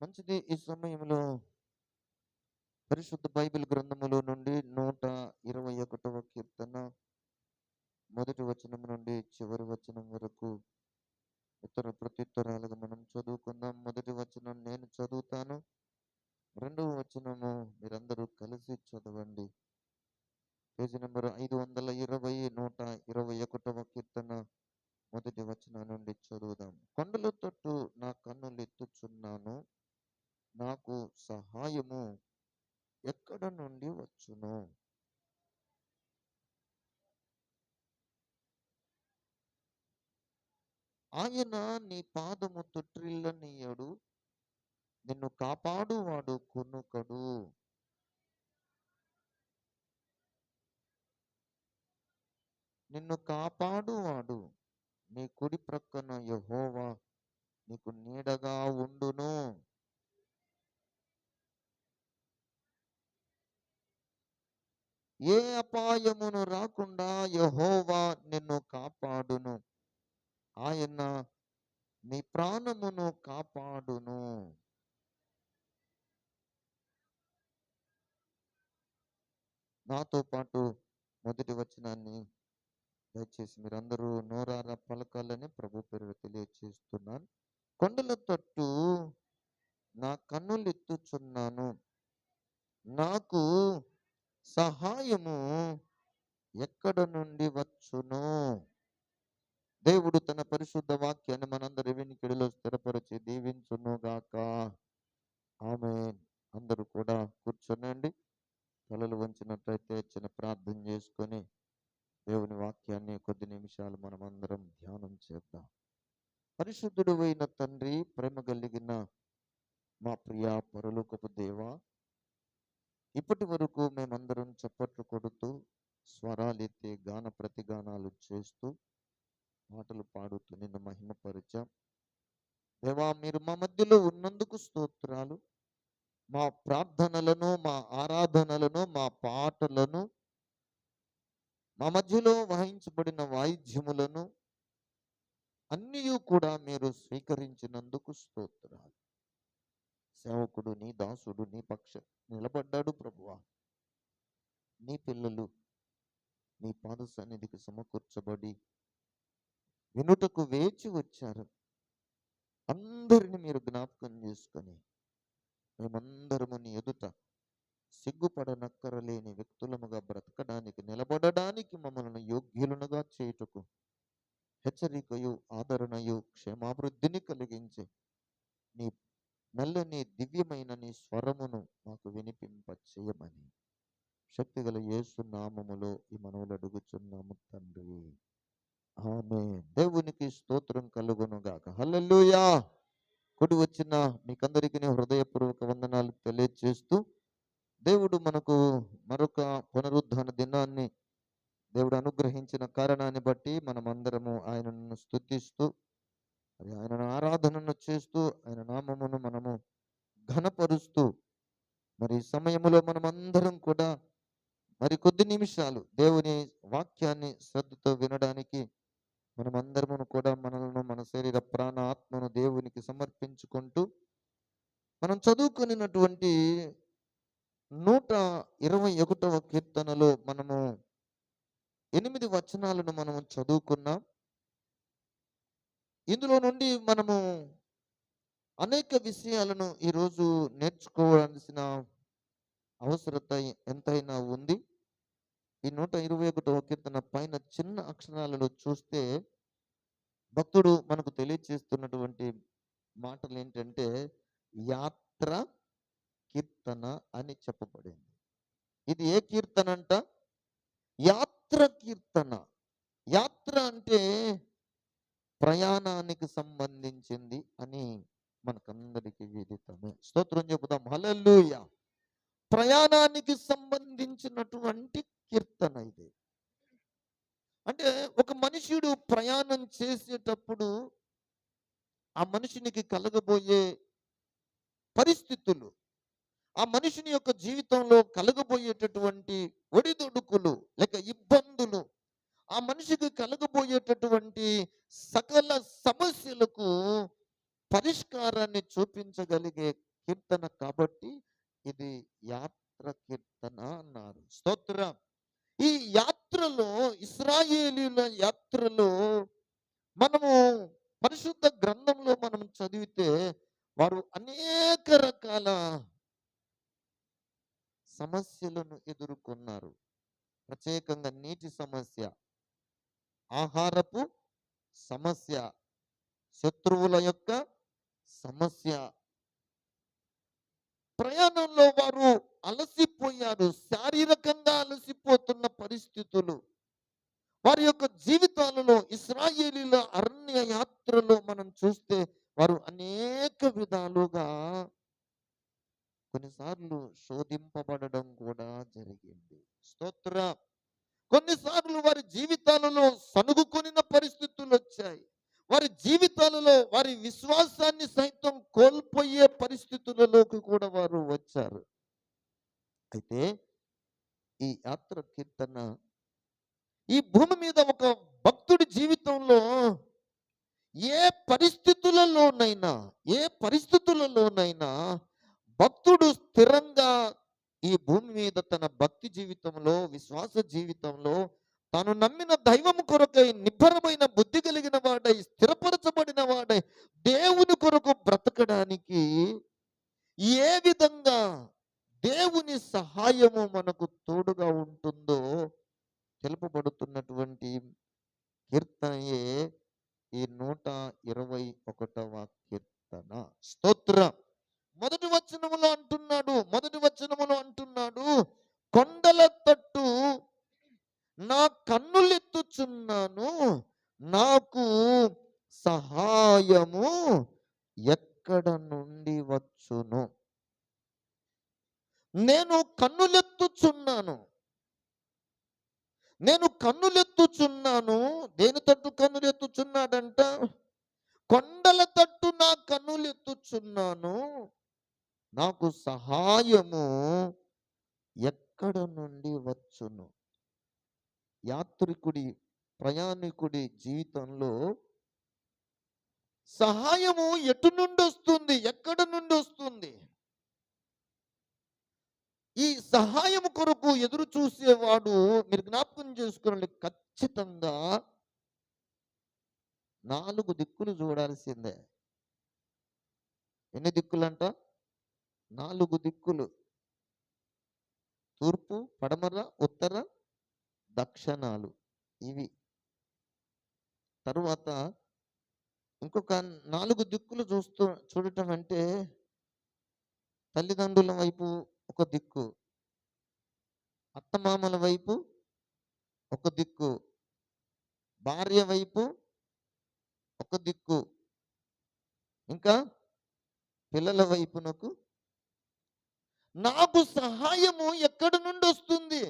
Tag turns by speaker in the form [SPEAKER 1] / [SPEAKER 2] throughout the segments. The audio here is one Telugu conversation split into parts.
[SPEAKER 1] మంచిది. ఈ సమయంలో పరిశుద్ధ బైబిల్ గ్రంథములో నుండి 121వ కీర్తన మొదటి వచనం నుండి చివరి వచనం వరకు ఉత్తర ప్రత్యుత్తరాలుగా మనం చదువుకుందాం. మొదటి వచనం నేను చదువుతాను. రెండవ వచనము మీరందరూ కలిసి చదవండి. పేజీ నెంబర్ 520, 121వ కీర్తన మొదటి వచనం నుండి చదువుదాం. కొండల తట్టు నా కన్నులు ఎత్తుచున్నాను, నాకు సహాయము ఎక్కడ నుండి వచ్చును? ఆయన నీ పాదము తొట్రిల్లనీయడు, నిన్ను కాపాడువాడు కొనుకడు. నిన్ను కాపాడువాడు నీ కుడి ప్రక్కన యెహోవా నీకు నీడగా ఉండును. ఏ అపాయమును రాకుండా యెహోవా నిన్ను కాపాడును. ఆయన నీ ప్రాణమును కాపాడును. నాతో పాటు మొదటి వచనాన్ని దయచేసి మీరందరూ నోరారా పలకాలని ప్రభు పేరు తెలియచేస్తున్నాను. కొండల తట్టు నా కన్నులెత్తుచున్నాను, నాకు సహాయము ఎక్కడ నుండి వచ్చును? దేవుడు తన పరిశుద్ధ వాక్యాన్ని మనందరి వెనుకడిలో స్థిరపరిచి దీవించునుగాక. ఆమేన్. అందరూ కూడా కూర్చోనండి. తలలు వంచినట్లయితే చిన్న ప్రార్థన చేసుకొని దేవుని వాక్యాన్ని కొద్ది నిమిషాలు మనం అందరం ధ్యానం చేద్దాం. పరిశుద్ధుడు అయిన తండ్రి, ప్రేమ కలిగిన మా ప్రియ పరలోకపు దేవ, ఇప్పటి వరకు మేమందరం చప్పట్లు కొడుతూ స్వరాలెత్తి గాన ప్రతిగానాలు చేస్తూ పాటలు పాడుతూ నిన్ను మహిమపరిచాం. దేవా, మీరు మా మధ్యలో ఉన్నందుకు స్తోత్రాలు. మా ప్రార్థనలను, మా ఆరాధనలను, మా పాటలను, మా మధ్యలో వహించబడిన వాయిద్యములను అన్నీ కూడా మీరు స్వీకరించినందుకు స్తోత్రాలు. సేవకుడు నీ దాసుడు నీ పక్ష నిలబడ్డాడు ప్రభువా. నీ పిల్లలు నీ పాద సన్నిధికి సమకూర్చబడి వినుటకు వేచి వచ్చారు. అందరిని మీరు జ్ఞాపకం చేసుకొని మేమందరము నీ ఎదుట సిగ్గుపడనక్కరలేని వ్యక్తులముగా బ్రతకడానికి, నిలబడడానికి మమ్మల్ని యోగ్యులనుగా చేయుటకు హెచ్చరికయు ఆదరణయు క్షేమాభివృద్ధిని కలిగించే నీ నల్లని దివ్యమైన నీ స్వరమును మాకు వినిపింప చేయమని శక్తిగల యేసు నామములో ఈ మనవులు అడుగుచున్నాము తండ్రి. ఆమేన్. దేవునికి స్తోత్రం కలుగునుగాక. హల్లెలూయా. కూడి వచ్చిన మీకందరికీ హృదయపూర్వక వందనాలు తెలియజేస్తూ, దేవుడు మనకు మరొక పునరుద్ధాన దినాన్ని దేవుడు అనుగ్రహించిన కారణాన్ని బట్టి మనమందరము ఆయనను స్తుతిస్తూ మరి ఆయనను ఆరాధనను చేస్తూ ఆయన నామమును మనము ఘనపరుస్తూ మరి ఈ సమయంలో మనమందరం కూడా మరి కొద్ది నిమిషాలు దేవుని వాక్యాన్ని శ్రద్ధతో వినడానికి మనమందరము కూడా మనలను, మన శరీర ప్రాణ ఆత్మను దేవునికి సమర్పించుకుంటూ మనం చదువుకున్నటువంటి 121వ కీర్తనలో మనము 8 వచనాలను మనము చదువుకున్నాం. ఇందులో నుండి మనము అనేక విషయాలను ఈరోజు నేర్చుకోవాల్సిన అవసరత ఎంతైనా ఉంది. ఈ 121వ కీర్తన పైన చిన్న అక్షరాలలో చూస్తే భక్తుడు మనకు తెలియజేస్తున్నటువంటి మాటలు ఏంటంటే యాత్ర కీర్తన అని చెప్పబడింది. ఇది ఏ కీర్తన అంట? యాత్ర కీర్తన. యాత్ర అంటే ప్రయాణానికి సంబంధించింది అని మనకందరికీ విదితమే. స్తోత్రం చెబుదాం. హల్లెలూయా. ప్రయాణానికి సంబంధించినటువంటి కీర్తన ఇది. అంటే ఒక మనుషుడు ప్రయాణం చేసేటప్పుడు ఆ మనుషునికి కలగబోయే పరిస్థితులు, ఆ మనుషుని యొక్క జీవితంలో కలగబోయేటటువంటి ఒడిదుడుకులు లేక ఇబ్బందులు, ఆ మనిషికి కలగబోయేటటువంటి సకల సమస్యలకు పరిష్కారాన్ని చూపించగలిగే కీర్తన కాబట్టి ఇది యాత్ర కీర్తన అన్నారు. స్తోత్రం. ఈ యాత్రలో, ఇశ్రాయేలీయుల యాత్రలో మనము పరిశుద్ధ గ్రంథంలో మనం చదివితే వారు అనేక రకాల సమస్యలను ఎదుర్కొన్నారు. ప్రత్యేకంగా నీటి సమస్య, ఆహారపు సమస్య, శత్రువుల యొక్క సమస్య. ప్రయాణంలో వారు అలసిపోయారు, శారీరకంగా అలసిపోతున్న పరిస్థితులు వారి యొక్క జీవితాలలో. ఇశ్రాయేలీల అరణ్య యాత్రలో మనం చూస్తే వారు అనేక విధాలుగా కొన్నిసార్లు శోధింపబడడం కూడా జరిగింది. స్తోత్ర. కొన్నిసార్లు వారి జీవితాలలో సనుగుకొనిన పరిస్థితులు వచ్చాయి. వారి జీవితాలలో వారి విశ్వాసాన్ని సైతం కోల్పోయే పరిస్థితులలోకి కూడా వారు వచ్చారు. అయితే ఈ యాత్ర కీర్తన ఈ భూమి మీద ఒక భక్తుడి జీవితంలో ఏ పరిస్థితులలోనైనా భక్తుడు స్థిరంగా ఈ భూమి మీద తన భక్తి జీవితంలో, విశ్వాస జీవితంలో తాను నమ్మిన దైవము కొరకై నిబ్బరమైన బుద్ధి కలిగిన వాడై, స్థిరపరచబడిన వాడై దేవుని కొరకు బ్రతకడానికి ఏ విధంగా దేవుని సహాయము మనకు తోడుగా ఉంటుందో తెలుపబడుతున్నటువంటి కీర్తనయే ఈ 121వ కీర్తన. స్తోత్రం. మొదటి వచనములో అంటున్నాడు, కొండల తట్టు నా కన్నులెత్తుచున్నాను, నాకు సహాయము ఎక్కడ నుండి వచ్చును. నేను కన్నులెత్తుచున్నాను. దేని తట్టు కన్నులెత్తుచున్నాడంట? కొండల తట్టు నా కన్నులెత్తుచున్నాను, నాకు సహాయము ఎక్కడ నుండి వచ్చును. ప్రయాణికుడి జీవితంలో సహాయము ఎటు నుండి వస్తుంది? ఎక్కడ నుండి వస్తుంది? ఈ సహాయం కొరకు ఎదురు చూసేవాడు, మీరు జ్ఞాపకం చేసుకోండి, ఖచ్చితంగా 4 దిక్కులు చూడాల్సిందే. ఎన్ని దిక్కులంట? 4 దిక్కులు. తూర్పు, పడమర, ఉత్తర, దక్షిణాలు. ఇవి. తరువాత ఇంకొక 4 దిక్కులు చూడటం అంటే తల్లిదండ్రుల వైపు ఒక దిక్కు, అత్తమామల వైపు ఒక దిక్కు, భార్య వైపు ఒక దిక్కు, ఇంకా పిల్లల వైపునకు. నాకు సహాయము ఎక్కడి నుండి వస్తుంది?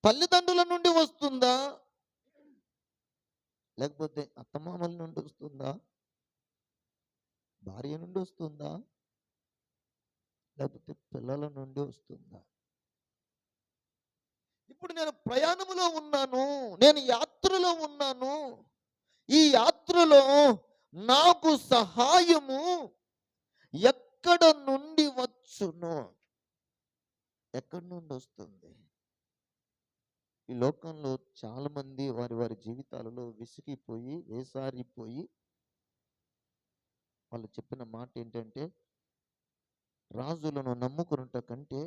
[SPEAKER 1] తల్లిదండ్రుల నుండి వస్తుందా? లేకపోతే అత్తమామల నుండి వస్తుందా? భార్య నుండి వస్తుందా? లేకపోతే పిల్లల నుండి వస్తుందా? ఇప్పుడు నేను ప్రయాణములో ఉన్నాను, నేను యాత్రలో ఉన్నాను. ఈ యాత్రలో నాకు సహాయము ఎక్కడ నుండి వచ్చును? ఎక్కడి నుండి వస్తుంది? ఈ లోకంలో చాలా మంది వారి జీవితాలలో విసిగిపోయి, వేసారిపోయి వాళ్ళు చెప్పిన మాట ఏంటంటే, రాజులను నమ్ముకున్నట కంటే,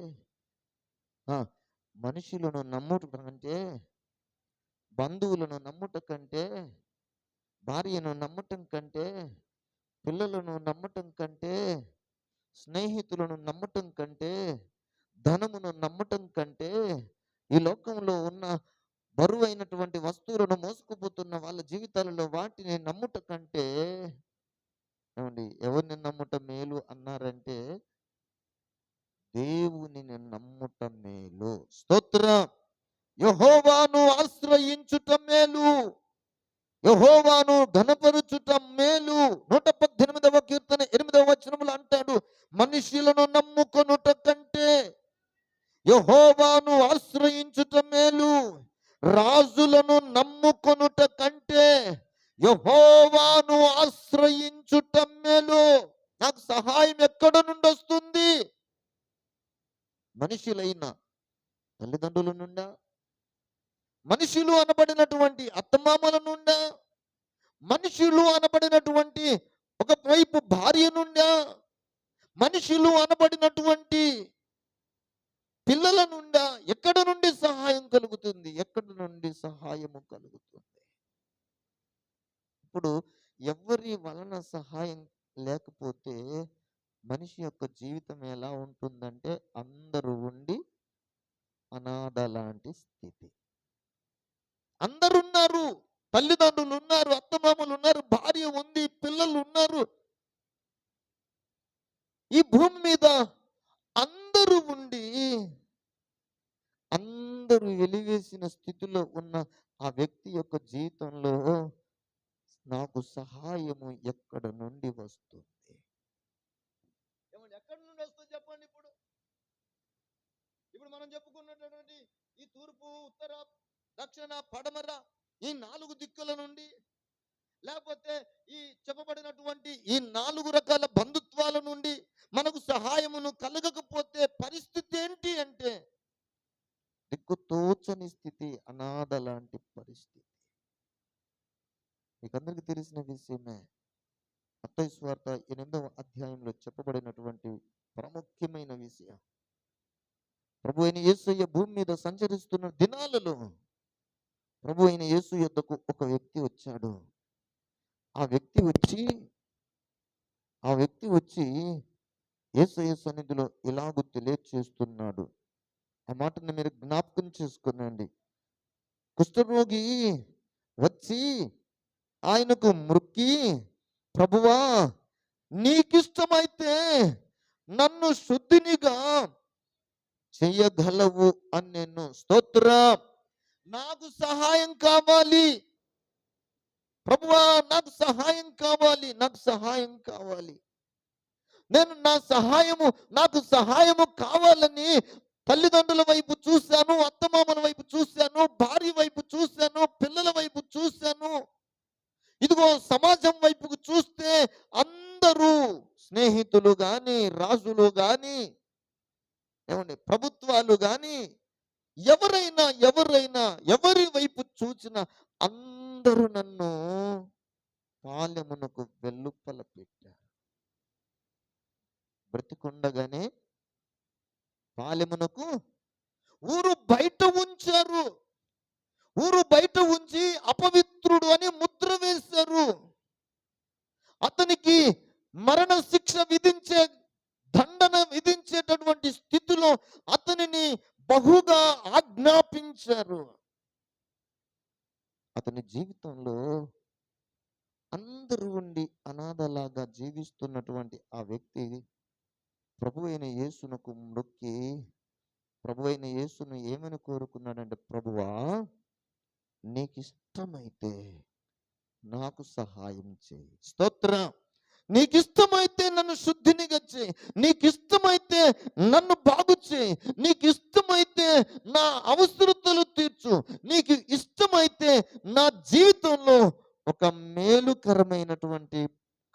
[SPEAKER 1] మనుషులను నమ్ముట కంటే, బంధువులను నమ్ముట కంటే, భార్యను నమ్మటం కంటే, పిల్లలను నమ్మటం కంటే, స్నేహితులను నమ్మటం కంటే, ధనమును నమ్మటం కంటే, ఈ లోకంలో ఉన్న బరువైనటువంటి వస్తువులను మోసుకుపోతున్న వాళ్ళ జీవితాలలో వాటిని నమ్ముట కంటే, ఏమండి, ఎవరిని నమ్ముట మేలు అన్నారంటే దేవునిని నమ్ముట మేలు. స్తోత్రం. యెహోవాను ఆశ్రయించుట మేలు, యెహోవాను ఘనపరచుట మేలు. 118వ కీర్తన 8వ వచనములో అంటాడు, మనుషులను నమ్ముకొనుట కంటే యెహోవాను ఆశ్రయించుట మేలు, రాజులను నమ్ముకొనుట కంటే యెహోవాను ఆశ్రయించుట నాకు సహాయం ఎక్కడ నుండి వస్తుంది? మనుషులైన తల్లిదండ్రుల నుండా, మనుషులు అనబడినటువంటి అత్తమామల నుండా, మనుషులు అనబడినటువంటి ఒకవైపు భార్య నుండా, మనుషులు అనబడినటువంటి పిల్లల నుండా ఎక్కడ నుండి సహాయం కలుగుతుంది? ఎక్కడి నుండి సహాయము కలుగుతుంది? ఇప్పుడు ఎవరి వలన సహాయం లేకపోతే మనిషి యొక్క జీవితం ఎలా ఉంటుందంటే అందరూ ఉండి అనాథ లాంటి స్థితి. అందరున్నారు, తల్లిదండ్రులు ఉన్నారు, అత్తమామలు ఉన్నారు, భార్య ఉంది, పిల్లలు ఉన్నారు. ఈ భూమి మీద అందరూ ఉండి అందరూ వెలివేసిన స్థితిలో ఉన్న ఆ వ్యక్తి యొక్క జీవితంలో నాకు సహాయము ఎక్కడ నుండి వస్తుంది? ఏమండి, ఎక్కడి నుండి వస్తుంది చెప్పండి? ఇప్పుడు ఇప్పుడు మనం చెప్పుకున్నటువంటి ఈ తూర్పు, ఉత్తర, దక్షిణ, పడమర ఈ 4 దిక్కుల నుండి, లేకపోతే ఈ చెప్పబడినటువంటి ఈ 4 రకాల బంధుత్వాల నుండి మనకు సహాయమును కలగకపోతే పరిస్థితి ఏంటి అంటే దిక్కుతోచని స్థితి, అనాథ లాంటి పరిస్థితి. మీకందరికీ తెలిసిన విషయమే. మత్తయి సువార్త 8వ అధ్యాయంలో చెప్పబడినటువంటి ప్రాముఖ్యమైన విషయం. ప్రభు అయిన యేసయ్య భూమి మీద సంచరిస్తున్న దినాలలో ప్రభు అయిన యేసు యొద్దకు ఒక వ్యక్తి వచ్చాడు. ఆ వ్యక్తి వచ్చి యేసయ్య సన్నిధిలో ఇలాగూ తెలియచేస్తున్నాడు. ఆ మాటను మీరు జ్ఞాపకం చేసుకునండి. కుష్ఠరోగి వచ్చి ఆయనకు మ్రొక్కి, ప్రభువా నీకిష్టమైతే నన్ను శుద్ధినిగా చెయ్యగలవు అని నేను. స్తోత్రం. నాకు సహాయం కావాలి ప్రభువా, నాకు సహాయం కావాలి, నాకు సహాయం కావాలి. నేను నాకు సహాయము కావాలని తల్లిదండ్రుల వైపు చూశాను, అత్తమామల వైపు చూశాను, భార్య వైపు చూశాను, పిల్లల వైపు చూశాను. ఇదిగో సమాజం వైపుకు చూస్తే అందరూ స్నేహితులు గాని, రాజులు గాని, ఏమండి ప్రభుత్వాలు గాని, ఎవరైనా ఎవరి వైపు చూసినా అందరూ నన్ను పాలెమునకు వెల్లుప్పల పెట్టారు. బ్రతికుండగానే పాలెమునకు ఊరు బయట ఉంచారు. ఊరు బయట ఉంచి అపవిత్రుడు అని ముద్ర వేశారు. అతనికి మరణ శిక్ష విధించే, దండన విధించేటటువంటి స్థితిలో అతనిని బహుగా ఆజ్ఞాపించారు. అతని జీవితంలో అందరూ ఉండి అనాథలాగా జీవిస్తున్నటువంటి ఆ వ్యక్తి ప్రభు అయిన యేసునకు మొక్కి, ప్రభు అయిన యేసును ఏమని కోరుకున్నాడంటే, ప్రభువా నీకిష్టమైతే నాకు సహాయం చేయి. స్తోత్రం. నీకిష్టమైతే నన్ను శుద్ధినిగా చేయి, నీకిష్టమైతే నన్ను బాగు చేయి, నీకిష్టమైతే నా అవసరతలు తీర్చు, నీకు ఇష్టమైతే నా జీవితంలో ఒక మేలుకరమైనటువంటి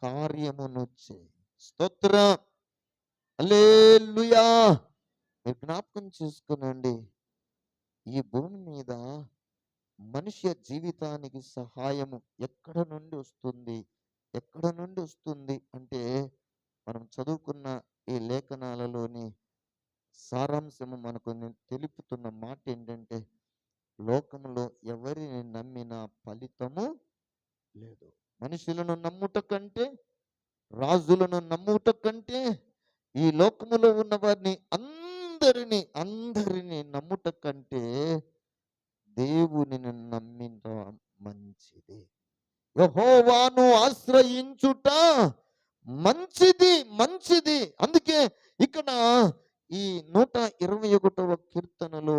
[SPEAKER 1] కార్యమును చేయి. స్తోత్రం. హల్లెలూయా. మీరు జ్ఞాపకం చేసుకునండి, ఈ భూమి మీద మనిషి జీవితానికి సహాయము ఎక్కడ నుండి వస్తుంది? ఎక్కడ నుండి వస్తుంది అంటే మనం చదువుకున్న ఈ లేఖనాలలోని సారాంశము మనకు తెలుపుతున్న మాట ఏంటంటే, లోకంలో ఎవరిని నమ్మినా ఫలితము లేదు. మనుషులను నమ్ముట కంటే, రాజులను నమ్ముట కంటే, ఈ లోకములో ఉన్న వారిని అందరినీ నమ్ముట కంటే దేవునిని నమ్మిన మంచిది. యెహోవాను ఆశ్రయించుట మంచిది. అందుకే ఇక్కడ ఈ 121వ కీర్తనలో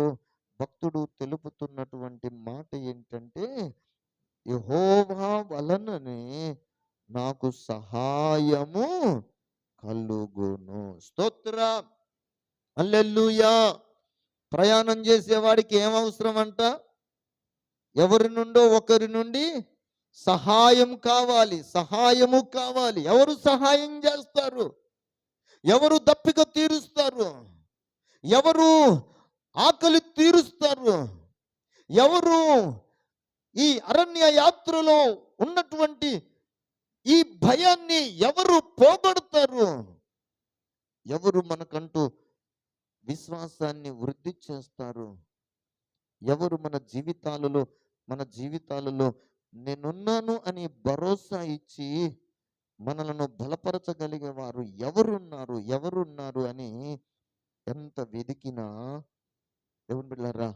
[SPEAKER 1] భక్తుడు తెలుపుతున్నటువంటి మాట ఏంటంటే, యెహోవా వలననే నాకు సహాయము కలుగును. స్తోత్రం. హల్లెలూయా. ప్రయాణం చేసేవాడికి ఏం అవసరం అంట? ఎవరి నుండో ఒకరి నుండి సహాయం కావాలి, సహాయము కావాలి. ఎవరు సహాయం చేస్తారు? ఎవరు దప్పిక తీరుస్తారు? ఎవరు ఆకలి తీరుస్తారు? ఎవరు ఈ అరణ్య యాత్రలో ఉన్నటువంటి ఈ భయాన్ని ఎవరు పోగొడతారు? ఎవరు మనకంటూ విశ్వాసాన్ని వృద్ధి చేస్తారు? ఎవరు మన జీవితాలలో నేనున్నాను అని భరోసా ఇచ్చి మనలను బలపరచగలిగే వారు ఎవరున్నారు అని ఎంత వెదికినా, దేవుని బిడ్డలారా,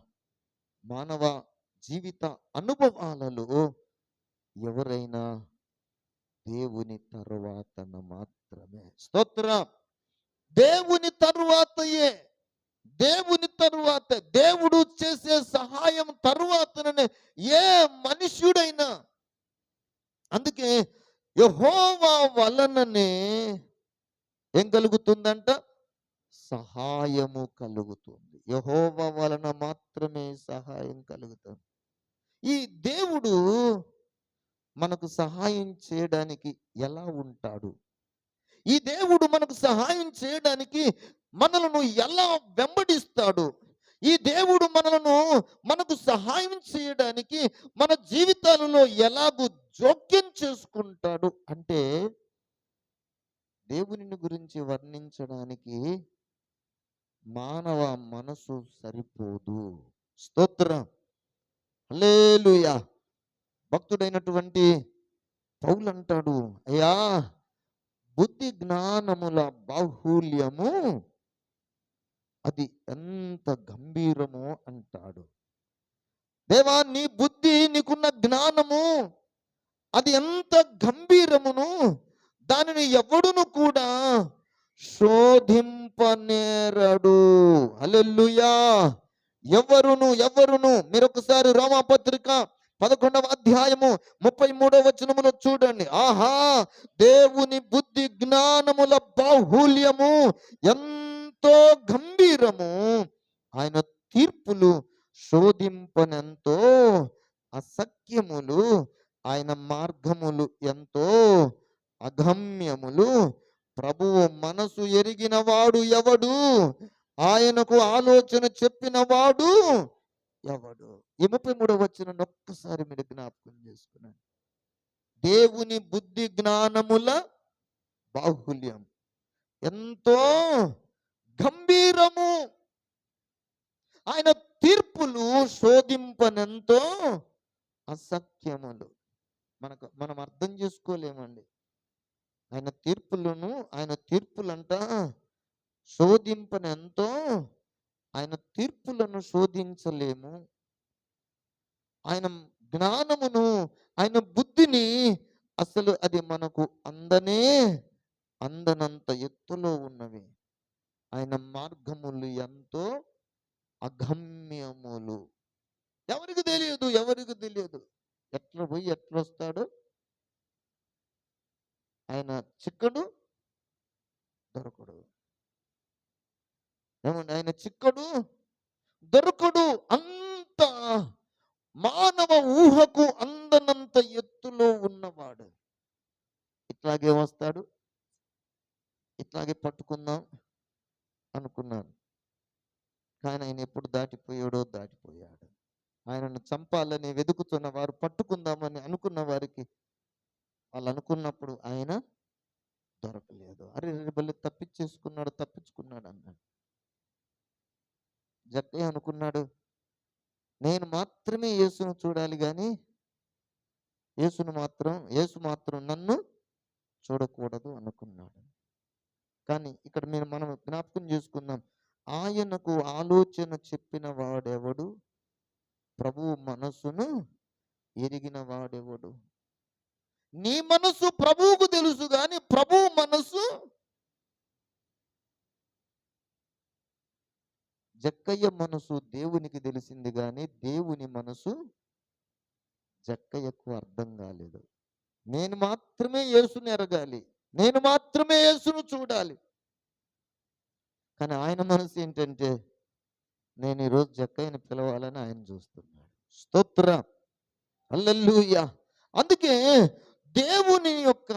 [SPEAKER 1] మానవ జీవిత అనుభవాలలో ఎవరైనా దేవుని తరువాతన మాత్రమే. స్తోత్రం. దేవుని తరువాతయే, దేవుని తరువాత, దేవుడు చేసే సహాయం తరువాతనే ఏ మనుష్యుడైనా. అందుకే యెహోవా వలననే ఏం కలుగుతుందంట? సహాయము కలుగుతుంది. యెహోవా వలన మాత్రమే సహాయం కలుగుతుంది. ఈ దేవుడు మనకు సహాయం చేయడానికి ఎలా ఉంటాడు? ఈ దేవుడు మనకు సహాయం చేయడానికి మనలను ఎలా వెంబడిస్తాడు? ఈ దేవుడు మనకు సహాయం చేయడానికి మన జీవితాలలో ఎలాగూ జోక్యం చేసుకుంటాడు అంటే, దేవుని గురించి వర్ణించడానికి మానవ మనసు సరిపోదు. స్తోత్రం. హల్లెలూయా. భక్తుడైనటువంటి పౌలు అంటాడు, అయ్యా, బుద్ధి జ్ఞానముల బాహుల్యము అది ఎంత గంభీరమో అంటాడు. దేవా, నీ బుద్ధి, నీకున్న జ్ఞానము అది ఎంత గంభీరమును, దానిని ఎవడును కూడా శోధింపనేరడు. హల్లెలూయా. ఎవరును మీరొకసారి రోమాపత్రిక 11వ అధ్యాయము 33వ వచనమును చూడండి. ఆహా, దేవుని బుద్ధి జ్ఞానముల బాహుల్యము ఎంతో గంభీరము, ఆయన తీర్పులు శోధింపనెంతో అసఖ్యములు, ఆయన మార్గములు ఎంతో అగమ్యములు. ప్రభువు మనసు ఎరిగిన వాడు ఎవడు? ఆయనకు ఆలోచన చెప్పిన వాడు ఎవడు? ఈ 33వ వచనం ఒక్కసారి మీరు జ్ఞాపకం చేసుకున్నాను. దేవుని బుద్ధి జ్ఞానముల బాహుల్యం ఎంతో గంభీరము, ఆయన తీర్పులు శోధింపనెంతో అసఖ్యములు. మనం అర్థం చేసుకోలేమండి. ఆయన తీర్పులంట శోధింపనెంతో, ఆయన తీర్పులను శోధించలేము. ఆయన జ్ఞానమును, ఆయన బుద్ధిని అసలు అది మనకు అందనంత ఎత్తులో ఉన్నవి. ఆయన మార్గములు ఎంతో అగమ్యములు. ఎవరికి తెలియదు ఎట్లా పోయి ఎట్లా వస్తాడు. ఆయన చిక్కడు దొరకడు. ఏమండి? ఆయన చిక్కడు దొరకడు. అంత మానవ ఊహకు అందనంత ఎత్తులో ఉన్నవాడు. ఇట్లాగే వస్తాడు, ఇట్లాగే పట్టుకుందాం అనుకున్నాను. కానీ ఆయన ఎప్పుడు దాటిపోయాడు. ఆయనను చంపాలని వెతుకుతున్న వారు, పట్టుకుందామని అనుకున్న వారికి, వాళ్ళు అనుకున్నప్పుడు ఆయన దొరకలేదు. అరే బల్లి తప్పించుకున్నాడు అన్నాడు. జక్కయ్య అనుకున్నాడు, నేను మాత్రమే యేసును చూడాలి కానీ యేసు మాత్రం నన్ను చూడకూడదు అనుకున్నాడు. కానీ ఇక్కడ మనం జ్ఞాపకం చేసుకుందాం, ఆయనకు ఆలోచన చెప్పిన వాడెవడు? ప్రభువు మనసును ఎరిగిన వాడెవడు? నీ మనసు ప్రభువుకు తెలుసు కానీ ప్రభువు మనసు జక్కయ్య మనసు దేవునికి తెలిసింది కానీ దేవుని మనసు జక్కయ్యకు అర్థం కాలేదు. నేను మాత్రమే యేసుని ఎరగాలి, నేను మాత్రమే యేసును చూడాలి. కానీ ఆయన మనసు ఏంటంటే, నేను ఈరోజు జక్కయ్యని పిలవాలని ఆయన చూస్తున్నాడు. స్తోత్రం. హల్లెలూయా. అందుకే దేవుని యొక్క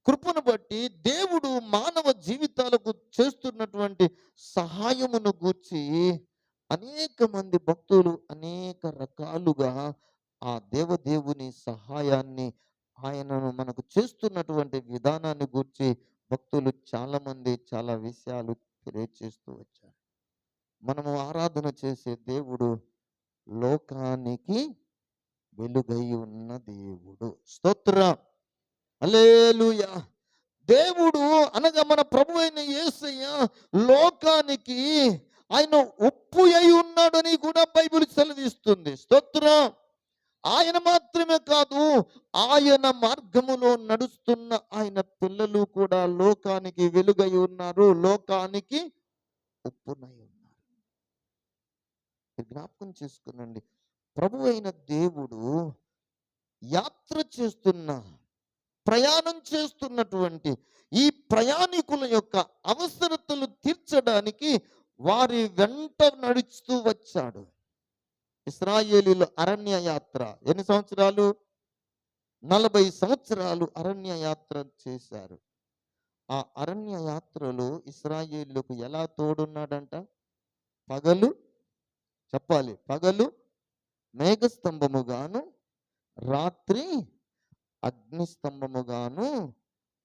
[SPEAKER 1] కృపను బట్టి దేవుడు మానవ జీవితాలకు చేస్తున్నటువంటి సహాయమును గూర్చి అనేక మంది భక్తులు అనేక రకాలుగా ఆ దేవదేవుని సహాయాన్ని, ఆయనను మనకు చేస్తున్నటువంటి విధానాన్ని గూర్చి భక్తులు చాలా మంది చాలా విషయాలు తెలియచేస్తూ వచ్చారు. మనము ఆరాధన చేసే దేవుడు లోకానికి వెలుగై ఉన్న దేవుడు. స్తోత్రం. హల్లెలూయా. దేవుడు అనగా మన ప్రభు అయిన యేసయ్య లోకానికి ఆయన ఉప్పు అయి ఉన్నాడని కూడా బైబిల్ సెలవిస్తుంది. స్తోత్రం. ఆయన మాత్రమే కాదు, ఆయన మార్గములో నడుస్తున్న ఆయన పిల్లలు కూడా లోకానికి వెలుగై ఉన్నారు, లోకానికి ఉప్పునై ఉన్నారు. జ్ఞాపకం చేసుకునండి, ప్రభు అయిన దేవుడు యాత్ర చేస్తున్న, ప్రయాణం చేస్తున్నటువంటి ఈ ప్రయాణికుల యొక్క అవసరతలు తీర్చడానికి వారి వెంట నడుస్తూ వచ్చాడు. ఇశ్రాయేలీయుల అరణ్య యాత్ర ఎన్ని సంవత్సరాలు? 40 సంవత్సరాలు అరణ్య యాత్ర చేశారు. ఆ అరణ్య యాత్రలో ఇశ్రాయేలీయులకు ఎలా తోడున్నాడంట? పగలు, చెప్పాలి, పగలు మేఘస్తంభముగాను, రాత్రి అగ్నిస్తంభముగాను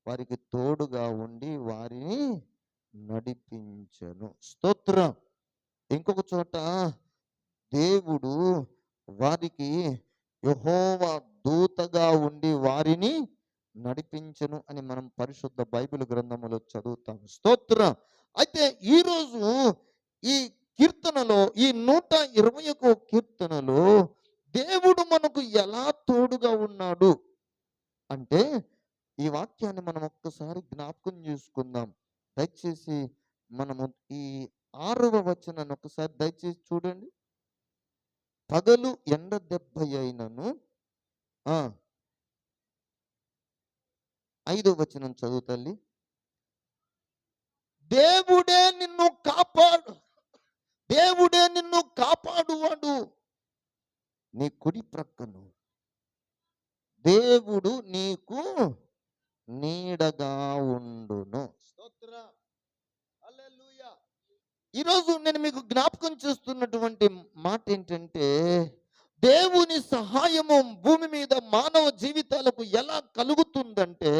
[SPEAKER 1] వారికి తోడుగా ఉండి వారిని నడిపించెను. స్తోత్రం. ఇంకొక చోట దేవుడు వారికి యెహోవా దూతగా ఉండి వారిని నడిపించెను అని మనం పరిశుద్ధ బైబిల్ గ్రంథములో చదువుతాం. స్తోత్రం. అయితే ఈరోజు ఈ కీర్తనలో, ఈ 121 కీర్తనలో దేవుడు మనకు ఎలా తోడుగా ఉన్నాడు అంటే, ఈ వాక్యాన్ని మనం ఒక్కసారి జ్ఞాపకం చేసుకుందాం. దయచేసి మనము ఈ 6వ వచనాన్ని ఒకసారి దయచేసి చూడండి. పగలు ఎండ దెబ్బ అయినను, 5వ వచనం చదువు తల్లి. దేవుడే నిన్ను కాపాడు, దేవుడే నిన్ను కాపాడువాడు, నీ కుడి ప్రక్కను దేవుడు నీకు నీడగా ఉండును. స్తోత్రం. హల్లెలూయా. ఈరోజు నేను మీకు జ్ఞాపకం చేస్తున్నటువంటి మాట ఏంటంటే, దేవుని సహాయము భూమి మీద మానవ జీవితాలకు ఎలా కలుగుతుందంటే,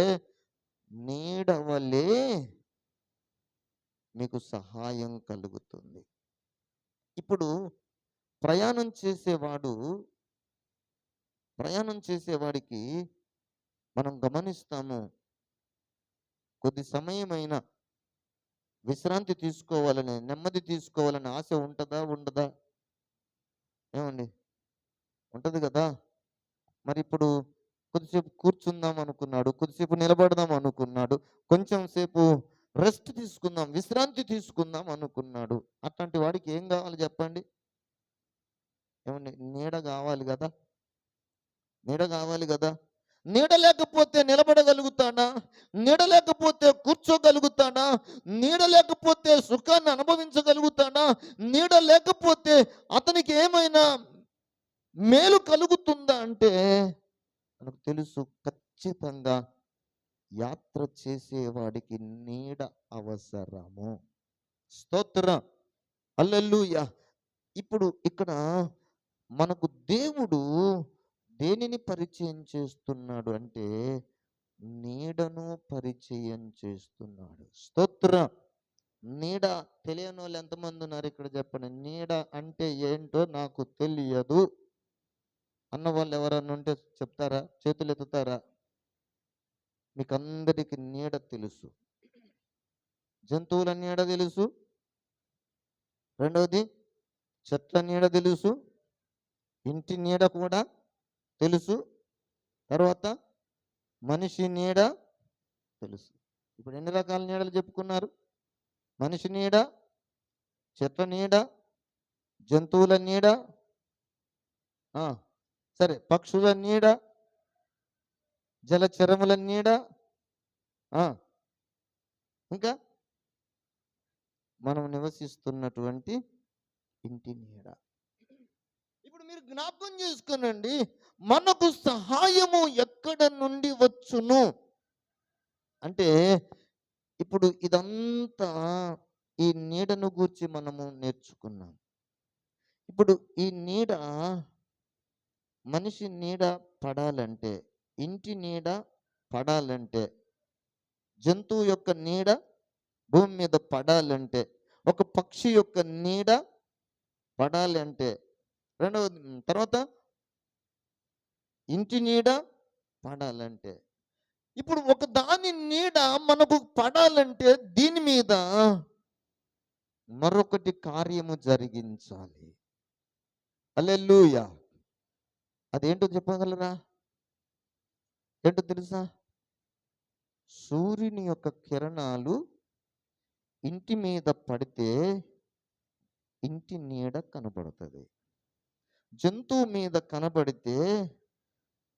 [SPEAKER 1] నీడ వలె మీకు సహాయం కలుగుతుంది. ఇప్పుడు ప్రయాణం చేసేవాడికి మనం గమనిస్తాము, కొద్ది సమయమైనా విశ్రాంతి తీసుకోవాలని, నెమ్మది తీసుకోవాలని ఆశ ఉంటుందా ఉండదా? ఏమండి, ఉంటుంది కదా. మరి ఇప్పుడు కొద్దిసేపు కూర్చుందాం అనుకున్నాడు, కొద్దిసేపు నిలబడదాం అనుకున్నాడు, కొంచెం సేపు రెస్ట్ తీసుకుందాం, విశ్రాంతి తీసుకుందాం అనుకున్నాడు. అట్లాంటి వాడికి ఏం కావాలి చెప్పండి? ఏమండి, నీడ కావాలి కదా, నీడ కావాలి కదా. నీడ లేకపోతే నిలబడగలుగుతాడా? నీడ లేకపోతే కూర్చోగలుగుతాడా? నీడ లేకపోతే సుఖాన్ని అనుభవించగలుగుతాడా? నీడ లేకపోతే అతనికి ఏమైనా మేలు కలుగుతుందా అంటే, మనకు తెలుసు ఖచ్చితంగా యాత్ర చేసేవాడికి నీడ అవసరము. స్తోత్రం. హల్లెలూయా. ఇప్పుడు ఇక్కడ మనకు దేవుడు దేనిని పరిచయం చేస్తున్నాడు అంటే, నీడను పరిచయం చేస్తున్నాడు. స్తోత్రం. నీడ తెలియని వాళ్ళు ఎంతమంది ఉన్నారు ఇక్కడ చెప్పండి. నీడ అంటే ఏంటో నాకు తెలియదు అన్న వాళ్ళు ఎవరన్నా ఉంటే చెప్తారా? చేతులు ఎత్తుతారా? మీకు అందరికీ నీడ తెలుసు. జంతువుల నీడ తెలుసు, రెండవది చెట్ల నీడ తెలుసు, ఇంటి నీడ కూడా తెలుసు, తర్వాత మనిషి నీడ తెలుసు. ఇప్పుడు ఎన్ని రకాల నీడలు చెప్పుకున్నారు? మనిషి నీడ, చెట్ల నీడ, జంతువుల నీడ, సరే పక్షుల నీడ, జలచరముల నీడ, ఇంకా మనం నివసిస్తున్నటువంటి ఇంటి నీడ. ఇప్పుడు మీరు జ్ఞాపకం చేసుకోనండి, మనకు సహాయము ఎక్కడ నుండి వచ్చును అంటే, ఇప్పుడు ఇదంతా ఈ నీడను గూర్చి మనము నేర్చుకున్నాం. ఇప్పుడు ఈ నీడ, మనిషి నీడ పడాలంటే, ఇంటి నీడ పడాలంటే, జంతువు యొక్క నీడ భూమి మీద పడాలంటే, ఒక పక్షి యొక్క నీడ పడాలంటే, రెండవది తర్వాత ఇంటి నీడ పడాలంటే, ఇప్పుడు ఒక దాని నీడ మనకు పడాలంటే దీని మీద మరొకటి కార్యము జరిగించాలి. హల్లెలూయా. అదేంటో చెప్పగలరా? ఏంటో తెలుసా? సూర్యుని యొక్క కిరణాలు ఇంటి మీద పడితే ఇంటి నీడ కనబడుతుంది. జంతువు మీద కనబడితే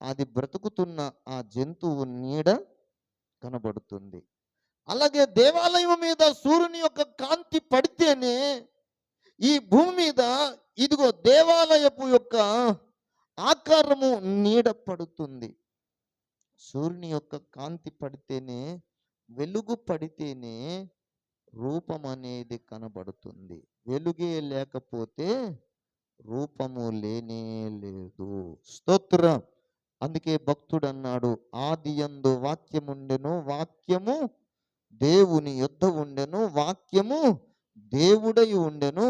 [SPEAKER 1] అది బ్రతుకుతున్న ఆ జంతువు నీడ కనబడుతుంది. అలాగే దేవాలయం మీద సూర్యుని యొక్క కాంతి పడితేనే ఈ భూమి మీద ఇదిగో దేవాలయపు యొక్క ఆకారము నీడ పడుతుంది. సూర్యుని యొక్క కాంతి పడితేనే, వెలుగు పడితేనే రూపం అనేది కనబడుతుంది. వెలుగే లేకపోతే రూపము లేనే లేదు. స్తోత్రం. అందుకే భక్తుడు అన్నాడు, ఆదియందు వాక్యముండెను, వాక్యము దేవుని యొద్ద ఉండెను, వాక్యము దేవుడై ఉండెను,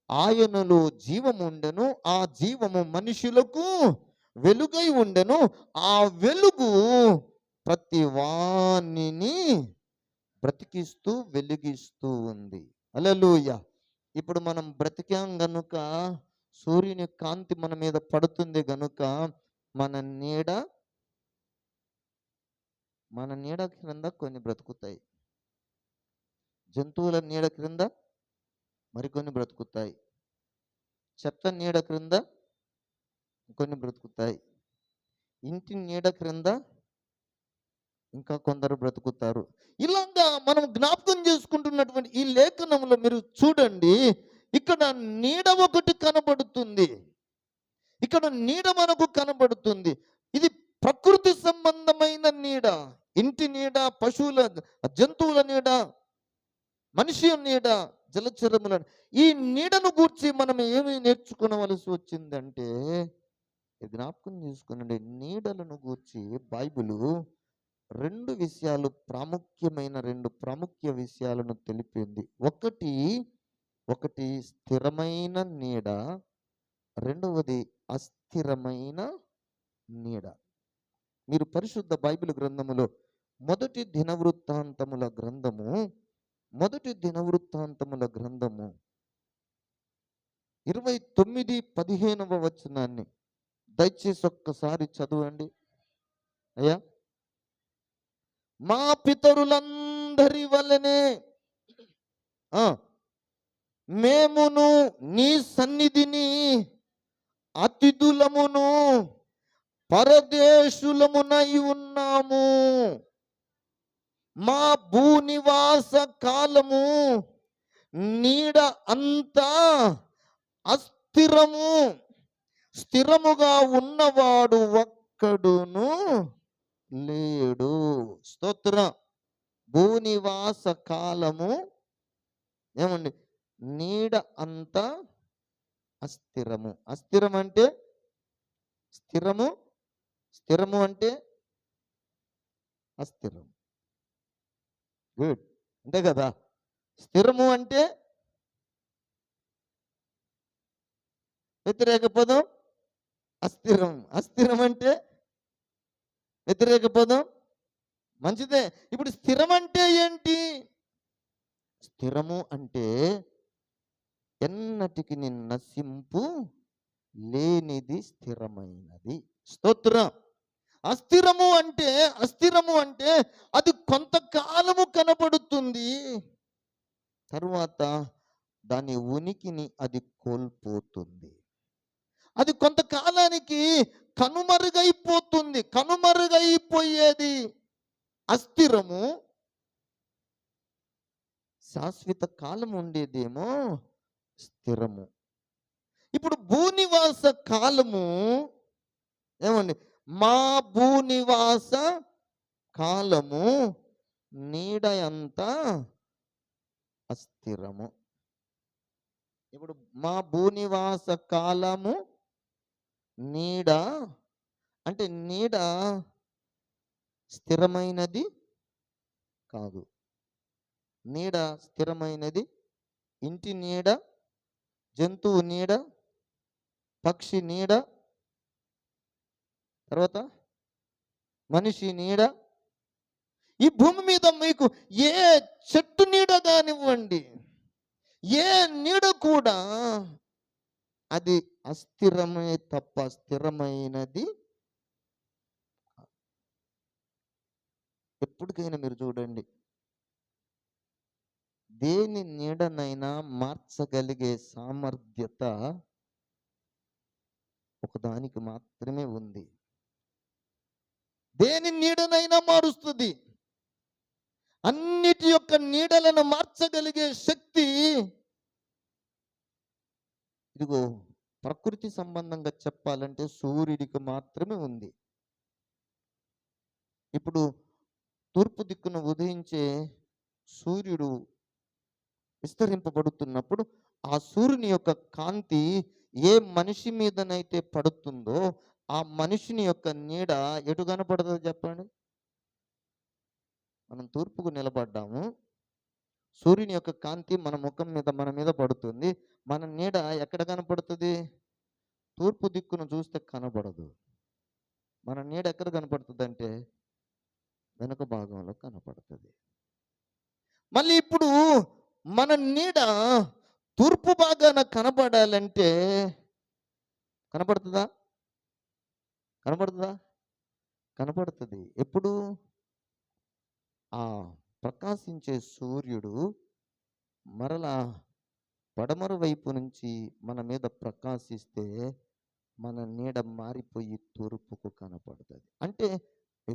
[SPEAKER 1] ఆయనలో జీవము ఉండెను, ఆ జీవము మనుషులకు వెలుగై ఉండెను, ఆ వెలుగు ప్రతి వాణిని బ్రతికిస్తూ వెలిగిస్తూ ఉంది. హల్లెలూయా. ఇప్పుడు మనం బ్రతికాం గనుక, సూర్యుని కాంతి మన మీద పడుతుంది గనుక మన నీడ క్రింద కొన్ని బ్రతుకుతాయి. జంతువుల నీడ క్రింద మరికొన్ని బ్రతుకుతాయి. చెత్త నీడ క్రింద కొన్ని బ్రతుకుతాయి. ఇంటి నీడ క్రింద ఇంకా కొందరు బ్రతుకుతారు. ఇలాగా మనం జ్ఞాపకం చేసుకుంటున్నటువంటి ఈ లేఖనంలో మీరు చూడండి, ఇక్కడ నీడ ఒకటి కనబడుతుంది. ఇక్కడ నీడ మనకు కనబడుతుంది. ఇది ప్రకృతి సంబంధమైన నీడ. ఇంటి నీడ, పశువుల జంతువుల నీడ, మనిషి నీడ, జలచరముల ఈ నీడను గూర్చి మనం ఏమి నేర్చుకోవలసి వచ్చిందంటే, జ్ఞాపకం చేసుకునండి, నీడలను గూర్చి బైబిలు రెండు ప్రాముఖ్య విషయాలను తెలిపింది. ఒకటి స్థిరమైన నీడ, రెండవది అస్థిరమైన నీడ. మీరు పరిశుద్ధ బైబిల్ గ్రంథములో మొదటి దినవృత్తాంతముల గ్రంథము 29:15 వచనాన్ని దయచేసి ఒక్కసారి చదవండి. అయ్యా, మా పితరులందరి వలనే మేమును నీ సన్నిధిని అతిథులమును పరదేశులమునై ఉన్నాము. మా భూనివాస కాలము నీడ అంతా అస్థిరము, స్థిరముగా ఉన్నవాడు ఒక్కడును లేడు. స్తోత్రం. భూనివాస కాలము ఏమండి? నీడ అంతా అస్థిరము. అస్థిరం అంటే స్థిరము, స్థిరము అంటే అస్థిరం. గుడ్, అంతే కదా? స్థిరము అంటే వ్యతిరేక పదం అస్థిరం. అస్థిరం అంటే వ్యతిరేక పదం మంచిదే. ఇప్పుడు స్థిరం అంటే ఏంటి? స్థిరము అంటే ఎన్నటికి నశింపు లేనిది స్థిరమైనది. స్తోత్రం. అస్థిరము అంటే అది కొంతకాలము కనబడుతుంది, తరువాత దాని ఉనికిని అది కోల్పోతుంది. అది కొంతకాలానికి కనుమరుగైపోయేది అస్థిరము. శాశ్వత కాలం ఉండేదేమో స్థిరము. ఇప్పుడు భూనివాస కాలము ఏమండి, మా భూనివాస కాలము నీడ ఎంత అస్థిరము. ఇప్పుడు మా భూనివాస కాలము నీడ అంటే నీడ స్థిరమైనది కాదు. నీడ స్థిరమైనది, ఇంటి నీడ, జంతువు నీడ, పక్షి నీడ, తర్వాత మనిషి నీడ. ఈ భూమి మీద మీకు ఏ చెట్టు నీడ కానివ్వండి, ఏ నీడ కూడా అది అస్థిరమే తప్ప స్థిరమైనది. ఎప్పటికైనా మీరు చూడండి, దేని నీడనైనా మార్చగలిగే సామర్థ్యత ఒకదానికి మాత్రమే ఉంది. దేని నీడనైనా మారుస్తుంది. అన్నిటి యొక్క నీడలను మార్చగలిగే శక్తి ఇదిగో ప్రకృతి సంబంధంగా చెప్పాలంటే సూర్యుడికి మాత్రమే ఉంది. ఇప్పుడు తూర్పు దిక్కున ఉదయించే సూర్యుడు విస్తరింపబడుతున్నప్పుడు ఆ సూర్యుని యొక్క కాంతి ఏ మనిషి మీదనైతే పడుతుందో ఆ మనిషిని యొక్క నీడ ఎటు కనపడుతుందో చెప్పండి. మనం తూర్పుకు నిలబడ్డాము, సూర్యుని యొక్క కాంతి మన ముఖం మీద మన మీద పడుతుంది, మన నీడ ఎక్కడ కనపడుతుంది? తూర్పు దిక్కును చూస్తే కనపడదు. మన నీడ ఎక్కడ కనపడుతుంది అంటే వెనుక భాగంలో కనపడుతుంది. మళ్ళీ ఇప్పుడు మన నీడ తూర్పు భాగాన కనపడాలంటే కనపడుతుందా? కనపడుతుందా? కనపడుతుంది. ఎప్పుడు? ఆ ప్రకాశించే సూర్యుడు మరలా పడమర వైపు నుంచి మన మీద ప్రకాశిస్తే మన నీడ మారిపోయి తూర్పుకు కనపడుతుంది. అంటే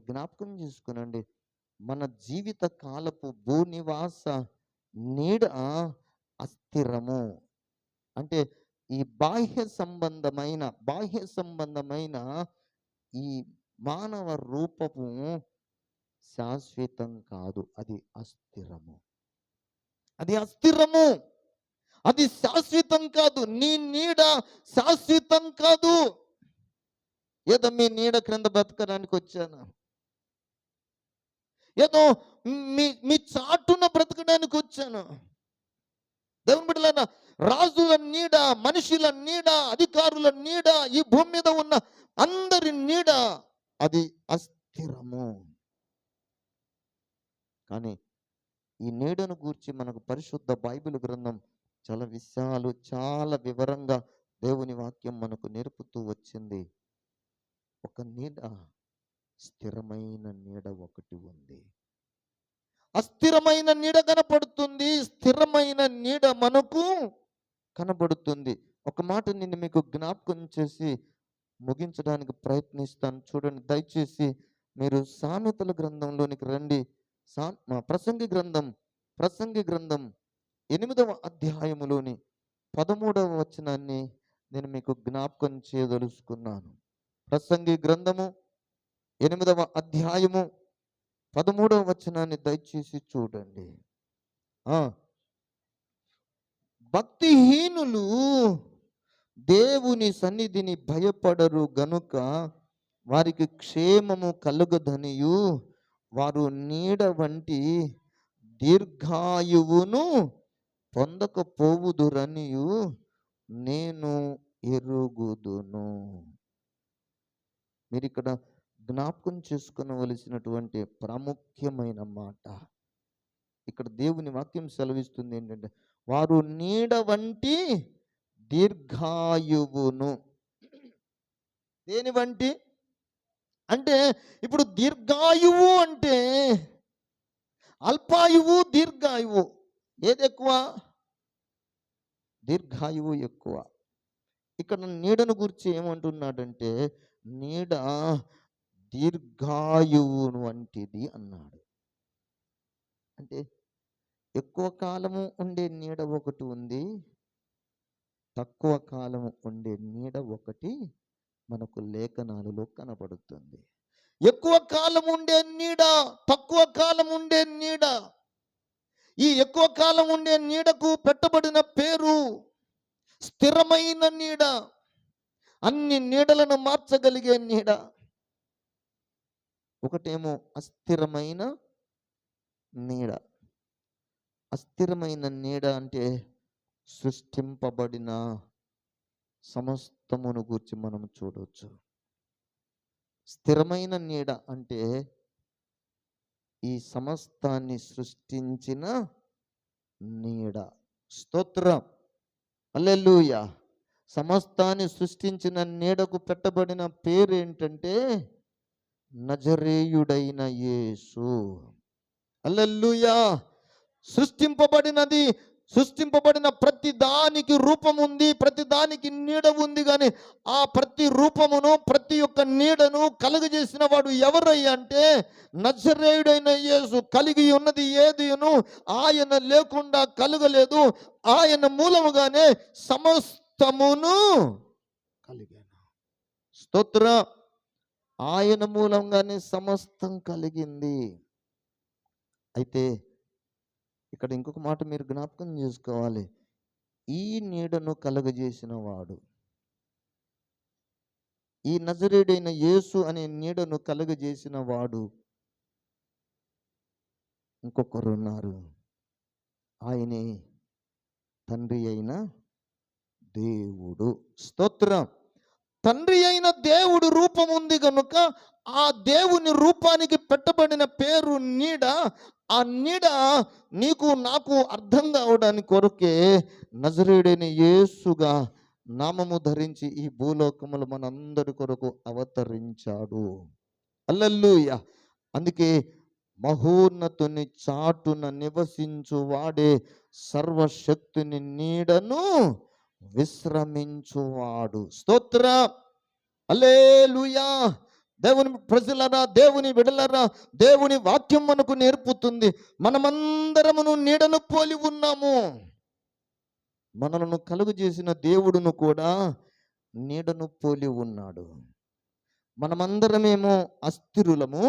[SPEAKER 1] జ్ఞాపకం చేసుకునండి, మన జీవిత కాలపు భూనివాస నీడ అస్థిరము. అంటే ఈ బాహ్య సంబంధమైన ఈ మానవ రూపము శాశ్వతం కాదు, అది అస్థిరము. అది అస్థిరము, అది శాశ్వతం కాదు. నీ నీడ శాశ్వతం కాదు. ఏదో మీ నీడ క్రింద బ్రతకడానికి వచ్చాను, ఏదో మీ చాటున బ్రతకడానికి వచ్చాను. దేవుని బిడ్డలారా, రాజుల నీడ, మనుషుల నీడ, అధికారుల నీడ, ఈ భూమి మీద ఉన్న అందరి నీడ అది అస్థిరము. కానీ ఈ నీడను గూర్చి మనకు పరిశుద్ధ బైబిల్ గ్రంథం చాలా వివరంగా దేవుని వాక్యం మనకు నేర్పుతూ వచ్చింది. ఒక నీడ, స్థిరమైన నీడ ఒకటి ఉంది. అస్థిరమైన నీడ కనపడుతుంది, స్థిరమైన నీడ మనకు కనబడుతుంది. ఒక మాట నేను మీకు జ్ఞాపకం చేసి ముగించడానికి ప్రయత్నిస్తాను. చూడండి దయచేసి, మీరు సామెతల గ్రంథంలోనికి రండి. ప్రసంగి గ్రంథం 8వ అధ్యాయములోని 13వ వచనాన్ని నేను మీకు జ్ఞాపకం చేయదలుచుకున్నాను. ప్రసంగి గ్రంథము 8వ అధ్యాయము 13వ వచనాన్ని దయచేసి చూడండి. భక్తిహీనులు దేవుని సన్నిధిని భయపడరు గనుక వారికి క్షేమము కలుగదనియు, వారు నీడ వంటి దీర్ఘాయువును పొందకపోవుదురనియు నేను ఎరుగుదును. మీరు ఇక్కడ జ్ఞాపకం చేసుకునవలసినటువంటి ప్రాముఖ్యమైన మాట, ఇక్కడ దేవుని వాక్యం సెలవిస్తుంది ఏంటంటే, వారు నీడ వంటి దీర్ఘాయువును. దేని వంటి అంటే, ఇప్పుడు దీర్ఘాయువు అంటే అల్పాయువు, దీర్ఘాయువు ఏది ఎక్కువ? దీర్ఘాయువు ఎక్కువ. ఇక్కడ నీడను గురించి ఏమంటున్నాడంటే, నీడ దీర్ఘాయువు వంటిది అన్నాడు. అంటే ఎక్కువ కాలము ఉండే నీడ ఒకటి ఉంది, తక్కువ కాలం ఉండే నీడ ఒకటి మనకు లేఖనాలలో కనబడుతుంది. ఎక్కువ కాలం ఉండే నీడ, తక్కువ కాలం ఉండే నీడ. ఈ ఎక్కువ కాలం ఉండే నీడకు పెట్టబడిన పేరు స్థిరమైన నీడ. అన్ని నీడలను మార్చగలిగే నీడ. ఒకటేమో అస్థిరమైన నీడ. అస్థిరమైన నీడ అంటే సృష్టింపబడిన సమస్తమును గూర్చి మనం చూడవచ్చు. స్థిరమైన నీడ అంటే ఈ సమస్తాన్ని సృష్టించిన నీడ. స్తోత్రం, హల్లెలూయా. సమస్తాన్ని సృష్టించిన నీడకు పెట్టబడిన పేరు ఏంటంటే నజరేయుడైన యేసు. హల్లెలూయా. సృష్టింపబడిన ప్రతి దానికి రూపం ఉంది, ప్రతి దానికి నీడ ఉంది. కానీ ఆ ప్రతి రూపమును, ప్రతి ఒక్క నీడను కలుగజేసిన వాడు ఎవరయ్యా అంటే నజరేయుడైన యేసు. కలిగి ఉన్నది ఏదియును ఆయన లేకుండా కలుగలేదు. ఆయన మూలముగానే సమస్తమును కలిగాను. స్తోత్రం. ఆయన మూలంగానే సమస్తం కలిగింది. అయితే ఇక్కడ ఇంకొక మాట మీరు జ్ఞాపకం చేసుకోవాలి. ఈ నీడను కలుగజేసిన వాడు, ఈ నజరేయుడైన యేసు అనే నీడను కలుగజేసిన వాడు ఇంకొకరు ఉన్నారు. ఆయనే తండ్రి అయిన దేవుడు. స్తోత్రం. తండ్రి అయిన దేవుడు రూపం ఉంది కనుక ఆ దేవుని రూపానికి పెట్టబడిన పేరు నీడ. ఆ నీడ నీకు నాకు అర్థం కావడానికి కొరకే నజరేయుడైన యేసుగా నామము ధరించి ఈ భూలోకములు మనందరి కొరకు అవతరించాడు. హల్లెలూయా. అందుకే మహోన్నతుని చాటున నివసించు వాడే సర్వశక్తుని నీడను విశ్రమించువాడు. స్తోత్రం, హల్లెలూయా. దేవుని ప్రజలరా, దేవుని బిడ్డలరా, దేవుని వాక్యం మనకు నేర్పుతుంది మనమందరమును నీడను పోలి ఉన్నాము. మనలను కలుగు చేసిన దేవుడును కూడా నీడను పోలి ఉన్నాడు. మనమందరమేమో అస్థిరులము,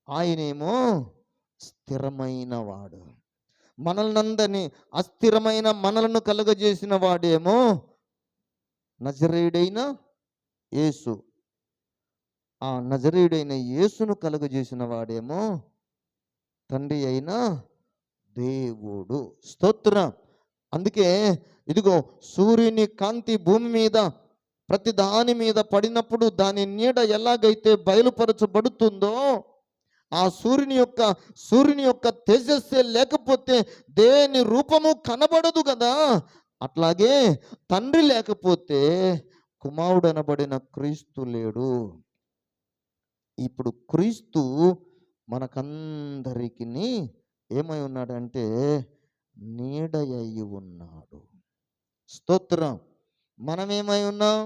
[SPEAKER 1] ఆయనేమో స్థిరమైన వాడు. మనల్నందరినీ అస్థిరమైన మనలను కలుగజేసిన వాడేమో నజరేయుడైన యేసు. ఆ నజరేయుడైన యేసును కలుగజేసిన వాడేమో తండ్రి అయిన దేవుడు. స్తోత్రం. అందుకే ఇదిగో సూర్యుని కాంతి భూమి మీద ప్రతి దాని మీద పడినప్పుడు దాని నీడ ఎలాగైతే బయలుపరచబడుతుందో, ఆ సూర్యుని యొక్క తేజస్సే లేకపోతే దేని రూపము కనబడదు కదా. అట్లాగే తండ్రి లేకపోతే కుమారుడు అనబడిన క్రీస్తు లేడు. ఇప్పుడు క్రీస్తు మనకందరికి ఏమై ఉన్నాడంటే నీడ అయి ఉన్నాడు. స్తోత్రం. మనమేమై ఉన్నాం?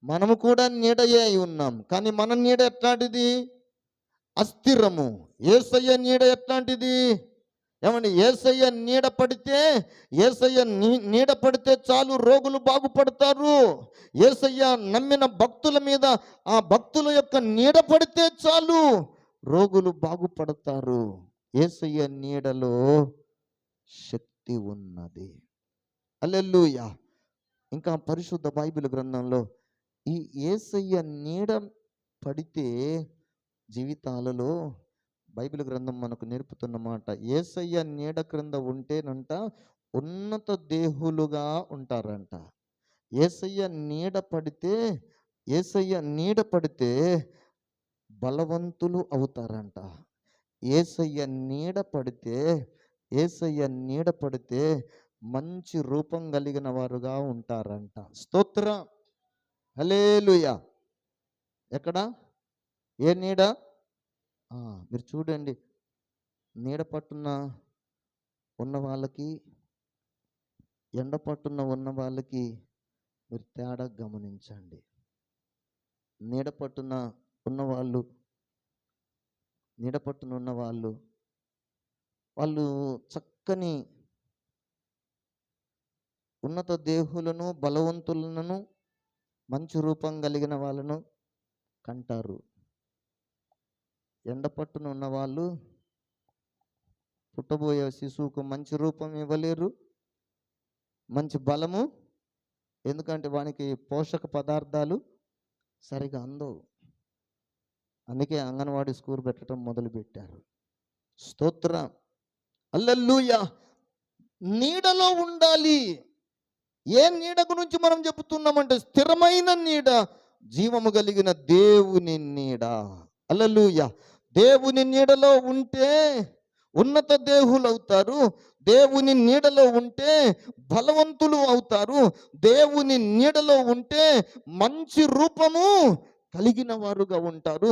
[SPEAKER 1] మనము కూడా నీడయే అయి ఉన్నాం. కానీ మన నీడ ఎట్లాంటిది? అస్థిరము. యేసయ్య నీడ ఎట్లాంటిది? ఏమండి, యేసయ్య నీడ పడితే చాలు రోగులు బాగుపడతారు. యేసయ్య నమ్మిన భక్తుల మీద ఆ భక్తుల యొక్క నీడ పడితే చాలు రోగులు బాగుపడతారు. యేసయ్య నీడలో శక్తి ఉన్నది. హల్లెలూయా. ఇంకా పరిశుద్ధ బైబిల్ గ్రంథంలో ఈ యేసయ్య నీడ పడితే జీవితాలలో బైబిల్ గ్రంథం మనకు నేర్పుతున్నమాట, యేసయ్య నీడ క్రింద ఉంటేనంట ఉన్నత దేహులుగా ఉంటారంట. యేసయ్య నీడ పడితే బలవంతులు అవుతారంట. యేసయ్య నీడ పడితే మంచి రూపం కలిగిన వారుగా ఉంటారంట. స్తోత్రం, హల్లెలూయా. ఎక్కడ? ఏ నీడ? మీరు చూడండి, నీడ పట్టున ఉన్న వాళ్ళకి, ఎండ పట్టున ఉన్న వాళ్ళకి మీరు తేడా గమనించండి. నీడ పట్టున ఉన్న వాళ్ళు చక్కని ఉన్నత దేహులను, బలవంతులను, మంచి రూపం కలిగిన వాళ్ళను కంటారు. ఎండపట్టున ఉన్న వాళ్ళు పుట్టబోయే శిశువుకు మంచి రూపం ఇవ్వలేరు, మంచి బలము, ఎందుకంటే వానికి పోషక పదార్థాలు సరిగా అందవు. అందుకే అంగన్వాడీ స్కూల్ పెట్టడం మొదలుపెట్టారు. స్తోత్రం, హల్లెలూయా. నీడలో ఉండాలి. ఏ నీడ గురించి మనం చెబుతున్నామంటే స్థిరమైన నీడ, జీవము కలిగిన దేవుని నీడ. హల్లెలూయా. దేవుని నీడలో ఉంటే ఉన్నత దేహులు అవుతారు. దేవుని నీడలో ఉంటే బలవంతులు అవుతారు. దేవుని నీడలో ఉంటే మంచి రూపము కలిగిన వారుగా ఉంటారు.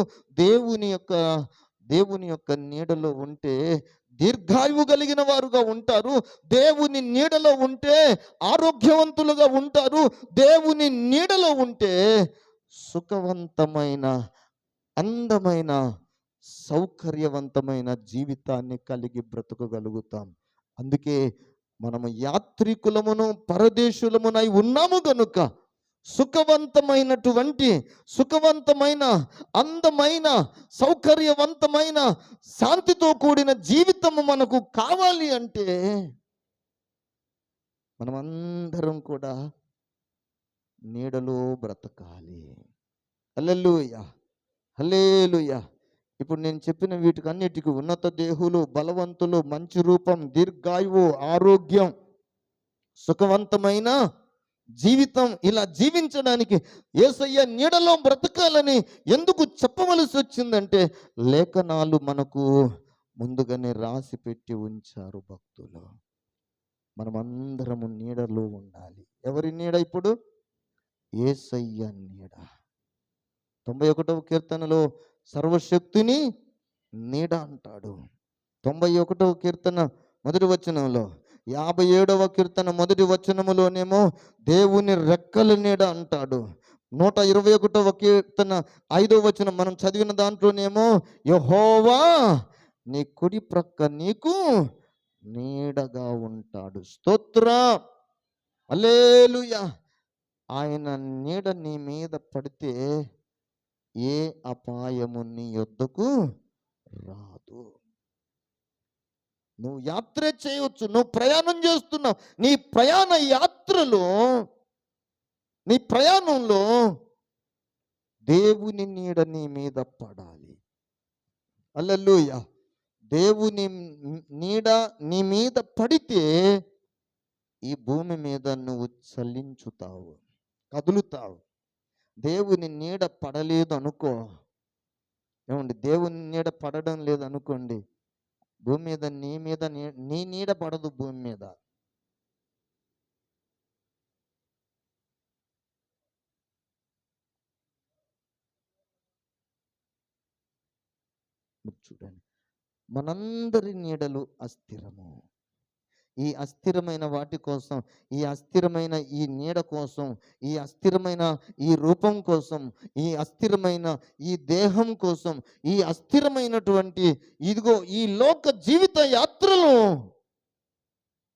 [SPEAKER 1] దేవుని యొక్క నీడలో ఉంటే దీర్ఘాయువు కలిగిన వారుగా ఉంటారు. దేవుని నీడలో ఉంటే ఆరోగ్యవంతులుగా ఉంటారు. దేవుని నీడలో ఉంటే సుఖవంతమైన, అందమైన, సౌకర్యవంతమైన జీవితాన్ని కలిగి బ్రతకగలుగుతాం. అందుకే మనము యాత్రికులమును పరదేశులమునై ఉన్నాము గనుక సుఖవంతమైన, అందమైన, సౌకర్యవంతమైన, శాంతితో కూడిన జీవితము మనకు కావాలి అంటే మనమందరం కూడా నీడలో బ్రతకాలి. హల్లెలూయా, హల్లెలూయా. ఇప్పుడు నేను చెప్పిన వీటికన్నిటికీ ఉన్నత దేహులు, బలవంతులు, మంచి రూపం, దీర్ఘాయువు, ఆరోగ్యం, సుఖవంతమైన జీవితం, ఇలా జీవించడానికి యేసయ్య నీడలో బ్రతకాలని ఎందుకు చెప్పవలసి వచ్చిందంటే లేఖనాలు మనకు ముందుగానే రాసి పెట్టి ఉంచారు భక్తులు. మనమందరము నీడలో ఉండాలి. ఎవరి నీడ? ఇప్పుడు యేసయ్య నీడ. 91వ కీర్తనలో సర్వశక్తిని నీడ అంటాడు. 91వ కీర్తన మొదటి వచనంలో, 57వ కీర్తన మొదటి వచనములోనేమో దేవుని రెక్కల నీడ అంటాడు. 121వ కీర్తన 5వ వచనం మనం చదివిన దాంట్లోనేమో యెహోవా నీ కుడి ప్రక్క నీకు నీడగా ఉంటాడు. స్తోత్రం, హల్లెలూయా. ఆయన నీడ నీ మీద పడితే ఏ అపాయము నీ యొద్దకు రాదు. నువ్వు యాత్ర చేయవచ్చు, నువ్వు ప్రయాణం చేస్తున్నావు. నీ ప్రయాణంలో దేవుని నీడ నీ మీద పడాలి. హల్లెలూయా. దేవుని నీడ నీ మీద పడితే ఈ భూమి మీద నువ్వు చలించుతావు, కదులుతావు. దేవుని నీడ పడలేదు అనుకో, ఏమండి, దేవుని నీడ పడడం లేదు అనుకోండి, భూమి మీద నీ నీడ పడదు. భూమి మీద చూడండి, మనందరి నీడలు అస్థిరము. ఈ అస్థిరమైన వాటి కోసం, ఈ అస్థిరమైన ఈ నీడ కోసం, ఈ అస్థిరమైన ఈ రూపం కోసం, ఈ అస్థిరమైన ఈ దేహం కోసం, ఈ అస్థిరమైనటువంటి ఇదిగో ఈ లోక జీవిత యాత్రలో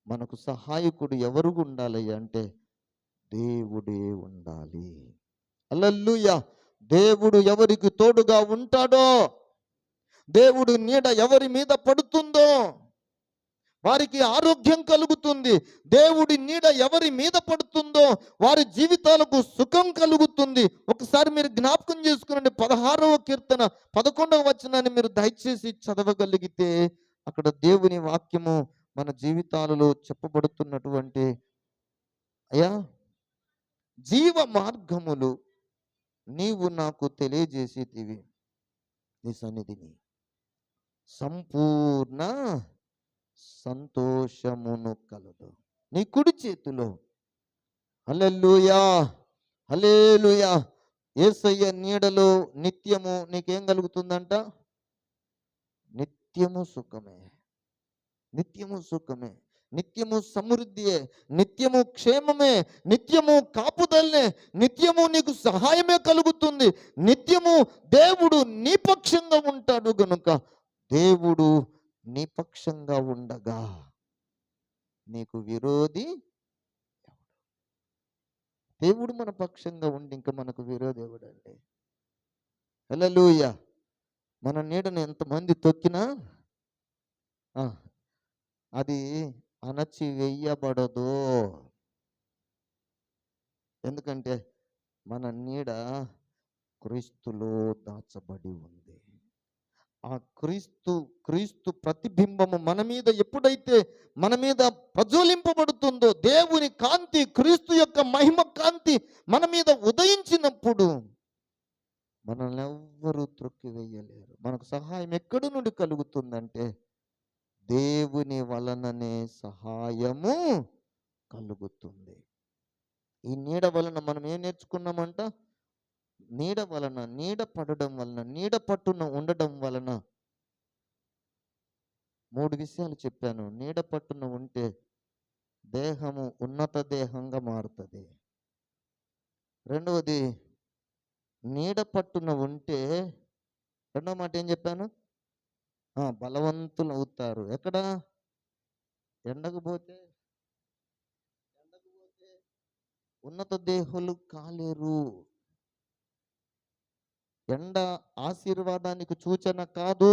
[SPEAKER 1] మనకు సహాయకుడు ఎవరు ఉండాలి అంటే దేవుడే ఉండాలి. హల్లెలూయా. దేవుడు ఎవరికి తోడుగా ఉంటాడో, దేవుడు నీడ ఎవరి మీద పడుతుందో వారికి ఆరోగ్యం కలుగుతుంది. దేవుడి నీడ ఎవరి మీద పడుతుందో వారి జీవితాలకు సుఖం కలుగుతుంది. ఒకసారి మీరు జ్ఞాపకం చేసుకునండి, 16వ కీర్తన 11వ వచనాన్ని మీరు దయచేసి చదవగలిగితే అక్కడ దేవుని వాక్యము మన జీవితాలలో చెప్పబడుతున్నటువంటి, అయ్యా, జీవ మార్గములు నీవు నాకు తెలియజేసేటివి, నీ సన్నిధిని సంపూర్ణ సంతోషమును కలదు నీ కుడి చేతిలో. హల్లెలూయా, హల్లెలూయా. యేసయ్య నీడలో నిత్యము నీకేం కలుగుతుందంట? నిత్యము సుఖమే, నిత్యము సుఖమే, నిత్యము సమృద్ధియే, నిత్యము క్షేమమే, నిత్యము కాపుదలనే, నిత్యము నీకు సహాయమే కలుగుతుంది. నిత్యము దేవుడు నీ పక్షంగా ఉంటాడు గనుక దేవుడు నీ పక్షంగా ఉండగా నీకు విరోధి. దేవుడు మన పక్షంగా ఉండి ఇంకా మనకు విరోధేవుడు అండి. హల్లెలూయా. మన నీడను ఎంతమంది తొక్కినా అది అణచివేయబడదు. ఎందుకంటే మన నీడ క్రీస్తులో దాచబడి ఉంది. ఆ క్రీస్తు ప్రతిబింబము మన మీద ఎప్పుడైతే మన మీద ప్రజ్వలింపబడుతుందో, దేవుని కాంతి, క్రీస్తు యొక్క మహిమ కాంతి మన మీద ఉదయించినప్పుడు మనల్ని ఎవ్వరూ త్రొక్కివేయలేరు. మనకు సహాయం ఎక్కడి నుండి కలుగుతుందంటే దేవుని వలననే సహాయము కలుగుతుంది. ఈ నీడ వలన మనం ఏం నేర్చుకున్నామంట? నీడ వలన, నీడ పడడం వలన, నీడ పట్టున ఉండడం వలన 3 విషయాలు చెప్పాను. నీడ పట్టున ఉంటే దేహము ఉన్నత దేహంగా మారుతుంది. రెండవది, నీడ పట్టున ఉంటే రెండవ మాట ఏం చెప్పాను? బలవంతులు అవుతారు. ఎక్కడ? ఎండకు పోతే ఉన్నత దేహులు కాలేరు. ఎండ ఆశీర్వాదానికి సూచన కాదు,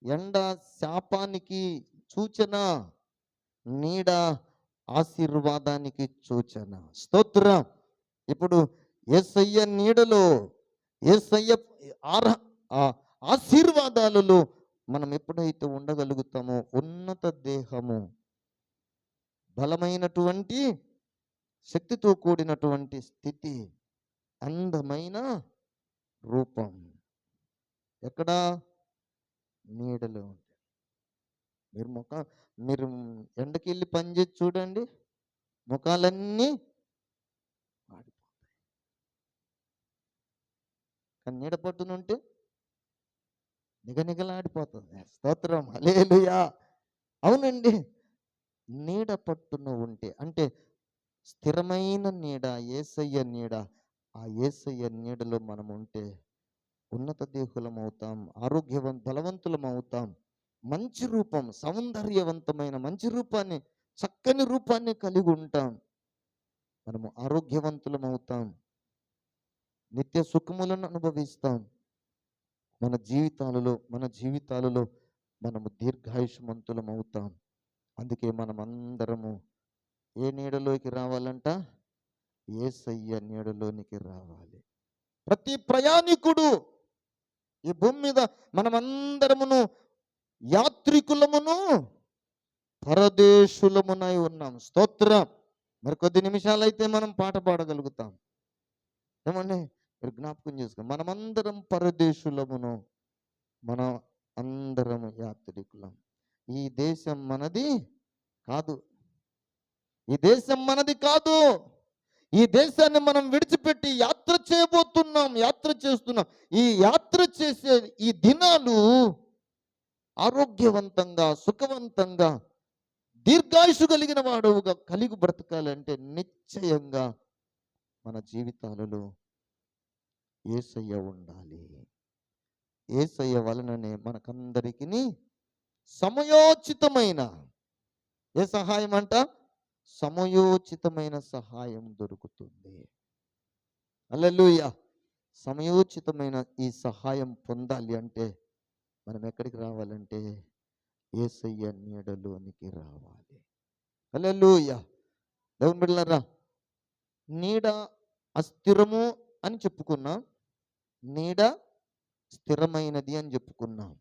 [SPEAKER 1] ఎండ శాపానికి సూచన, నీడ ఆశీర్వాదానికి సూచన. స్తోత్రం. ఇప్పుడు యేసయ్య నీడలో, యేసయ్య ఆశీర్వాదాలలో మనం ఎప్పుడైతే ఉండగలుగుతామో ఉన్నత దేహము, బలమైనటువంటి శక్తితో కూడినటువంటి స్థితి, అందమైన రూపం ఎక్కడ? నీడలో ఉంటుంది. మీరు ఎండకి వెళ్ళి పనిచేసి చూడండి, ముఖాలన్నీ ఆడిపోతాయి. కానీ నీడ పట్టునుంటే నిగనిగలాడిపోతుంది. స్తోత్రం. హల్లెలూయా. అవునండి. నీడ పట్టున ఉంటే అంటే స్థిరమైన నీడ, యేసయ్య నీడ. ఆ యేసయ్య నీడలో మనం ఉంటే ఉన్నత దేహులం అవుతాం, బలవంతులం అవుతాం. మంచి రూపం, సౌందర్యవంతమైన మంచి రూపాన్ని, చక్కని రూపాన్ని కలిగి ఉంటాం. మనము ఆరోగ్యవంతులం అవుతాం, నిత్య సుఖములను అనుభవిస్తాం. మన జీవితాలలో మనము దీర్ఘాయుష్మంతులం అవుతాం. అందుకే మనం అందరము ఏ నీడలోకి రావాలంట? యేసయ్య నీడలోనికి రావాలి. ప్రతి ప్రయాణికుడు ఈ భూమి మీద మనమందరమును యాత్రికులమును పరదేశులమునై ఉన్నాం. స్తోత్రం. మరికొద్ది నిమిషాలైతే మనం పాట పాడగలుగుతాం. ఏమండి? మీరు జ్ఞాపకం చేసుకోండి. మనమందరం పరదేశులమును, మనం అందరము యాత్రికులం. ఈ దేశం మనది కాదు. ఈ దేశం మనది కాదు. ఈ దేశాన్ని మనం విడిచిపెట్టి యాత్ర చేయబోతున్నాం, యాత్ర చేస్తున్నాం. ఈ యాత్ర చేసే ఈ దినాలు ఆరోగ్యవంతంగా, సుఖవంతంగా, దీర్ఘాయుషు కలిగిన వాడుగా కలిగి బ్రతకాలంటే నిశ్చయంగా మన జీవితాలలో యేసయ్య ఉండాలి. యేసయ్య వలననే మనకందరికీ సమయోచితమైన ఏ సహాయం అంట? సమయోచితమైన సహాయం దొరుకుతుంది. హల్లెలూయా. సమయోచితమైన ఈ సహాయం పొందాలి అంటే మనం ఎక్కడికి రావాలంటే యేసయ్య నీడలోనికి రావాలి. హల్లెలూయా. దేవుని బిడ్డలారా, నీడ అస్థిరము అని చెప్పుకున్నాం, నీడ స్థిరమైనది అని చెప్పుకున్నాం.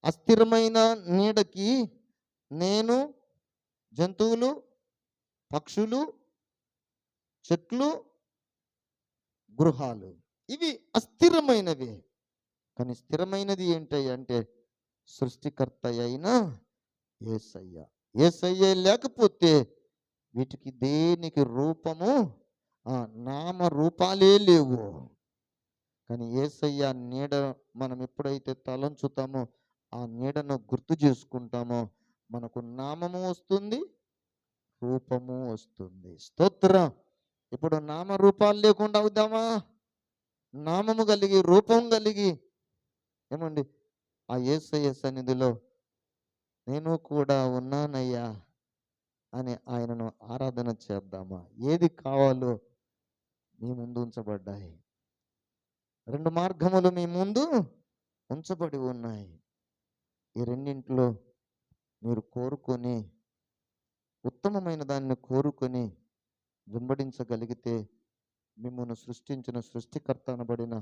[SPEAKER 1] అస్థిరమైన నీడకి నేను, జంతువులు, పక్షులు, చెట్లు, గృహాలు, ఇవి అస్థిరమైనవి. కానీ స్థిరమైనది ఏంటి అంటే సృష్టికర్త అయిన యేసయ్య. యేసయ్య లేకపోతే వీటికి దేనికి రూపము, నామ రూపాలే లేవు. కానీ యేసయ్య నీడ మనం ఎప్పుడైతే తలంచుతామో, ఆ నీడను గుర్తు చేసుకుంటామో మనకు నామము వస్తుంది, రూపము వస్తుంది. స్తోత్రం. ఇప్పుడు నామ రూపాలు లేకుండా అవుదామా? నామము కలిగి, రూపం కలిగి, ఏమండి, ఆ యేసయ్య సన్నిధిలో నేను కూడా ఉన్నానయ్యా అని ఆయనను ఆరాధన చేద్దామా? ఏది కావాలో మీ ముందు ఉంచబడ్డాయి. 2 మార్గములు మీ ముందు ఉంచబడి ఉన్నాయి. ఈ రెండింటిలో మీరు కోరుకొని, ఉత్తమమైన దాన్ని కోరుకొని వెంబడించగలిగితే మిమ్మల్ని సృష్టించిన సృష్టికర్త అనబడిన,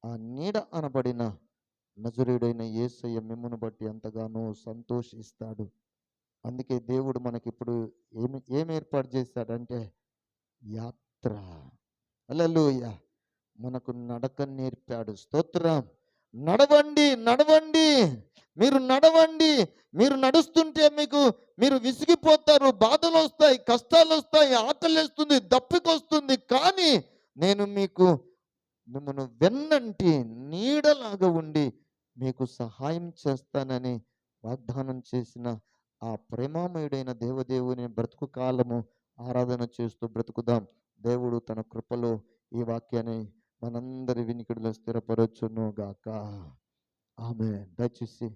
[SPEAKER 1] ఆ నీడ అనబడిన నజరేయుడైన యేసయ్య మిమ్మును బట్టి ఎంతగానో సంతోషిస్తాడు. అందుకే దేవుడు మనకిప్పుడు ఏమి ఏర్పాటు చేశాడంటే యాత్ర. హల్లెలూయా. మనకు నడక నేర్పాడు. స్తోత్రం. నడవండి, నడవండి, మీరు నడవండి. మీరు నడుస్తుంటే మీరు విసిగిపోతారు, బాధలు వస్తాయి, కష్టాలు వస్తాయి, ఆకలిస్తుంది, దప్పికొస్తుంది. కానీ నేను మిమ్మల్ని వెన్నంటి నీడలాగా ఉండి మీకు సహాయం చేస్తానని వాగ్దానం చేసిన ఆ ప్రేమామయుడైన దేవదేవుని బ్రతుకు కాలము ఆరాధన చేస్తూ బ్రతుకుదాం. దేవుడు తన కృపలో ఈ వాక్యాన్ని మనందరి వినికిడిలో స్థిరపరచును గాక. ఆమేన్. దయచేసి